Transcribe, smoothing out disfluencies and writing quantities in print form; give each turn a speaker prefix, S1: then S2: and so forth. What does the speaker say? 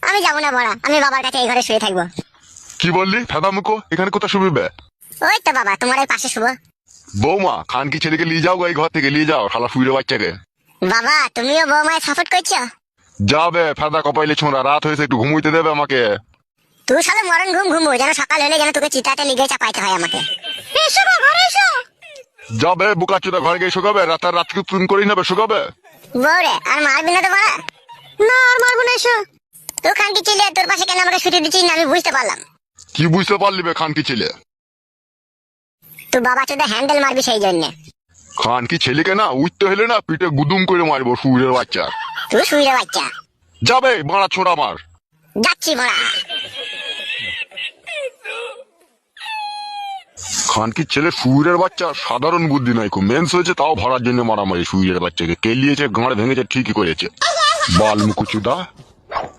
S1: আমি যাবো না বড়া, আমি বাবার কাছে এই ঘরে শুয়ে থাকবো।
S2: কি বললি ফেদা মুখো? এখানে কোথায় শুবি বে?
S1: ওই তো বাবা, তোমার এই পাশে শুবো।
S2: বৌমা, খান কি ছেলেকে নিয়ে যাও গো, এই ঘর থেকে নিয়ে যাও শালা শুইরে বাচ্চাকে।
S1: বাবা, তুমিও বৌমায় সাপোর্ট করছো?
S2: যাবে ফেদা কপাইলে ছোঁড়া, রাত হয়েছে, একটু ঘুমুইতে দেবে আমাকে।
S1: তুই শালা মরণ ঘুম ঘুমবো, যেন সকাল হলে যেন তোকে চিতাতে লিগে চাপাইতে হয় আমাকে। এসো গো, ঘরে এসো।
S2: যাবে বুকা চুদা, ঘরে গিয়ে শুকাবে, রাতকে তুন করেই নেবে, শুকাবে।
S1: বউরে আর মারবি না তো বড়া? না আর মারবো না, এসো। তুই খানকি ছেলে, তোর পাশে কেন আমাকে ছুটি দিচ্ছিস না আমি বুঝতে পারলাম।
S2: কি বুঝতে পারলি বে খান কি ছেলে?
S1: তুই বাবা চোদা হ্যান্ডেল মারবি সেই জন্য।
S2: খান কি ছেলেকে না উঠতে হলে না পিঠে গুদুম করে মারবো শুইরের বাচ্চা।
S1: তুই শুয়ে বাচ্চা।
S2: যাবে মারা ছোড়া মার।
S1: যাচ্ছি বড়া।
S2: খান কি ছেলে শুইরের বাচ্চা, সাধারণ বুদ্ধি নয়, খুব মেন্স হয়েছে, তাও ভরার জন্য মারামারি। শুইরের বাচ্চাকে কেলিয়েছে, গাঁড় ভেঙেছে, ঠিকই করেছে। বাল মুকুচুদা।